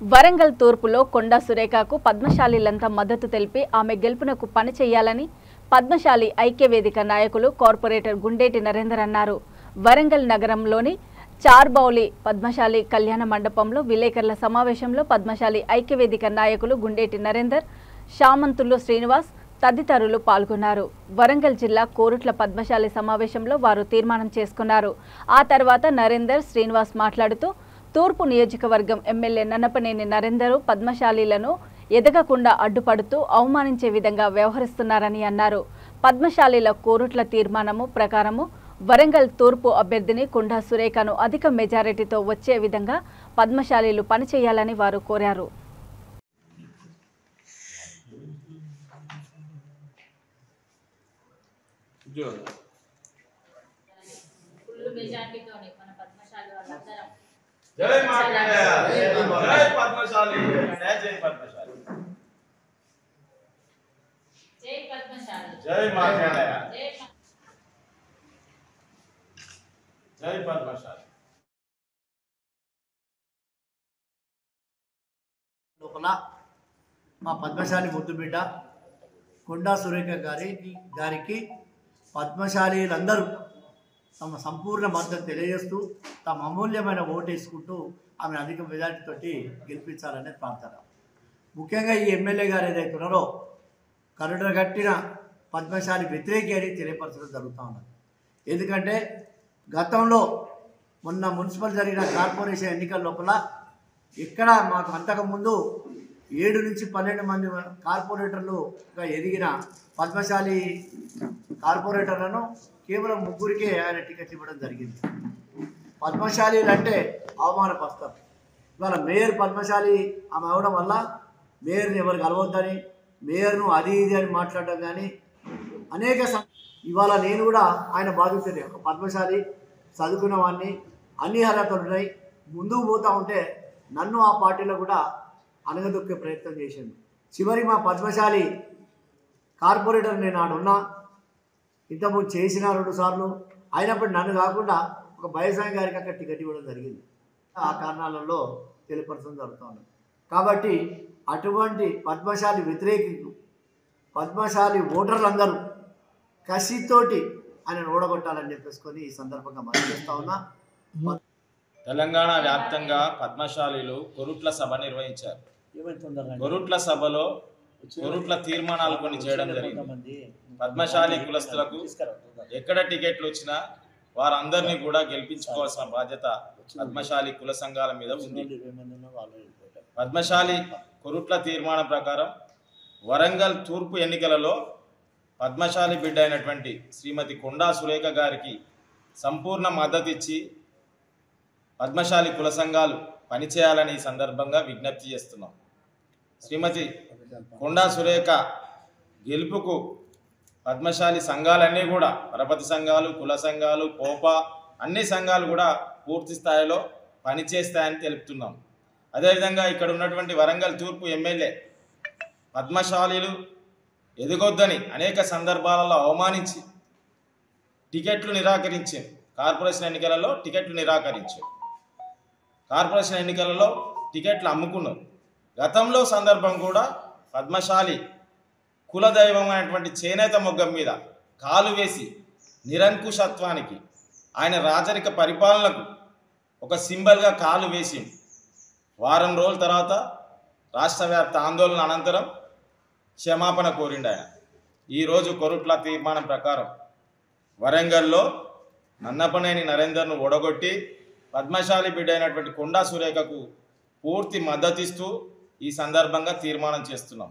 వరంగల్ తూర్పులో కొండా సురేఖకు పద్మశాలీలంతా మద్దతు తెలిపి ఆమె గెలుపునకు పని చేయాలని పద్మశాలి ఐక్యవేదిక నాయకులు కార్పొరేటర్ గుండేటి నరేందర్ అన్నారు. వరంగల్ నగరంలోని చార్బౌలి పద్మశాలి కళ్యాణ మండపంలో విలేకరుల సమావేశంలో పద్మశాలి ఐక్యవేదిక నాయకులు గుండేటి నరేందర్, శామంతులు శ్రీనివాస్ తదితరులు పాల్గొన్నారు. వరంగల్ జిల్లా కోరుట్ల పద్మశాలి సమావేశంలో వారు తీర్మానం చేసుకున్నారు. ఆ తర్వాత నరేందర్, శ్రీనివాస్ మాట్లాడుతూ తూర్పు నియోజకవర్గం ఎమ్మెల్యే నన్నపనేని నరేందర్ పద్మశాలీలను ఎదగకుండా అడ్డుపడుతూ అవమానించే విధంగా వ్యవహరిస్తున్నారని అన్నారు. పద్మశాలీల కోరుట్ల తీర్మానము ప్రకారము వరంగల్ తూర్పు అభ్యర్థిని కొండా సురేఖను అధిక మెజారిటీతో వచ్చే విధంగా పద్మశాలీలు పనిచేయాలని వారు కోరారు. जय मार्कंडेय जय पद्मशाली जय पद्मशाली जय पद्मशाली जय मार्कंडेय जय पद्मशाली లోపల మా పద్మశాలి ముద్దు బిడ్డ కొండా సురేఖ గారికి పద్మశాలీలందరూ తమ సంపూర్ణ మద్దతు తెలియజేస్తూ తమ అమూల్యమైన ఓటు వేసుకుంటూ ఆమె అధిక మెజార్టీతోటి గెలిపించాలనే ప్రార్థన. ముఖ్యంగా ఈ ఎమ్మెల్యే గారు ఏదైతే ఉన్నారో కరుణ కట్టిన పద్మశాలి వ్యతిరేకి అని తెలియపరచడం జరుగుతూ ఉన్నది. ఎందుకంటే గతంలో మొన్న మున్సిపల్ జరిగిన కార్పొరేషన్ ఎన్నికల లోపల ఇక్కడ మాకు అంతకుముందు 7 నుంచి 12 మంది కార్పొరేటర్లుగా ఎదిగిన పద్మశాలి కార్పొరేటర్లను కేవలం 3కే ఆయన టికెట్ ఇవ్వడం జరిగింది. పద్మశాలీలు అంటే అవమానపరుస్తారు. ఇవాళ మేయర్ పద్మశాలి ఆమె అవడం వల్ల మేయర్ని ఎవరు కలవద్దని, మేయర్ను అది ఇది అని మాట్లాడడం కానీ అనేక ఇవాళ నేను కూడా ఆయన బాధితుడే. ఒక పద్మశాలి చదువుకున్న వాడిని, అన్ని అర్హతలు ఉన్నాయి. ముందుకు పోతూ ఉంటే నన్ను ఆ పార్టీలో కూడా అనగదొక్కే ప్రయత్నం చేసింది. చివరి మా పద్మశాలి కార్పొరేటర్ నేను ఆడున్నా, ఇంతకుముందు చేసిన 2 సార్లు అయినప్పుడు నన్ను కాకుండా ఒక బయసాయి గారికి అక్కడ టికెట్ ఇవ్వడం జరిగింది. ఆ కారణాలలో తెలియపరచడం జరుగుతుంది. కాబట్టి అటువంటి పద్మశాలి వ్యతిరేకులు, పద్మశాలి ఓటర్లందరూ కసితోటి ఆయన ఓడగొట్టాలని చెప్పేసుకొని ఈ సందర్భంగా మనం చేస్తూ ఉన్నా. తెలంగాణ వ్యాప్తంగా పద్మశాలీలు కొరుట్ల సభ నిర్వహించారు. కొరుట్ల సభలో కొరుట్ల తీర్మానాలు కొన్ని చేయడం జరిగింది. పద్మశాలి కులస్తులకు ఎక్కడ టికెట్లు వచ్చినా వారందరినీ కూడా గెలిపించుకోవాల్సిన బాధ్యత పద్మశాలి కుల సంఘాల మీద ఉంది. పద్మశాలి కొరుట్ల తీర్మానం ప్రకారం వరంగల్ తూర్పు ఎన్నికలలో పద్మశాలి బిడ్డ అయినటువంటి శ్రీమతి కొండా సురేఖ గారికి సంపూర్ణ మద్దతు ఇచ్చి పద్మశాలి కుల సంఘాలు పనిచేయాలని ఈ సందర్భంగా విజ్ఞప్తి చేస్తున్నాం. శ్రీమతి కొండా సురేఖ గెలుపుకు పద్మశాలి సంఘాలన్నీ కూడా, పరపతి సంఘాలు, కుల సంఘాలు, పోపా అన్ని సంఘాలు కూడా పూర్తి స్థాయిలో పనిచేస్తాయని తెలుపుతున్నాం. అదేవిధంగా ఇక్కడ ఉన్నటువంటి వరంగల్ తూర్పు ఎమ్మెల్యే పద్మశాలీలు ఎదగొద్దని అనేక సందర్భాలలో అవమానించి టికెట్లు నిరాకరించారు. కార్పొరేషన్ ఎన్నికలలో టికెట్లు నిరాకరించారు. కార్పొరేషన్ ఎన్నికలలో టికెట్లు అమ్ముకున్నారు. గతంలో సందర్భం కూడా పద్మశాలి కులదైవం అయినటువంటి చేనేత మొగ్గం మీద కాలు వేసి నిరంకుశత్వానికి, ఆయన రాజరిక పరిపాలనకు ఒక సింబల్గా కాలు వేసి వారం రోజుల తర్వాత రాష్ట్ర వ్యాప్త ఆందోళన అనంతరం క్షమాపణ కోరిండు ఆయన. ఈరోజు కొరుట్ల తీర్మానం ప్రకారం వరంగల్లో నన్నపనేని నరేందర్ను ఓడగొట్టి పద్మశాలి బిడ్డ అయినటువంటి కొండా సురేఖకు పూర్తి మద్దతిస్తూ ఈ సందర్భంగా తీర్మానం చేస్తున్నాం.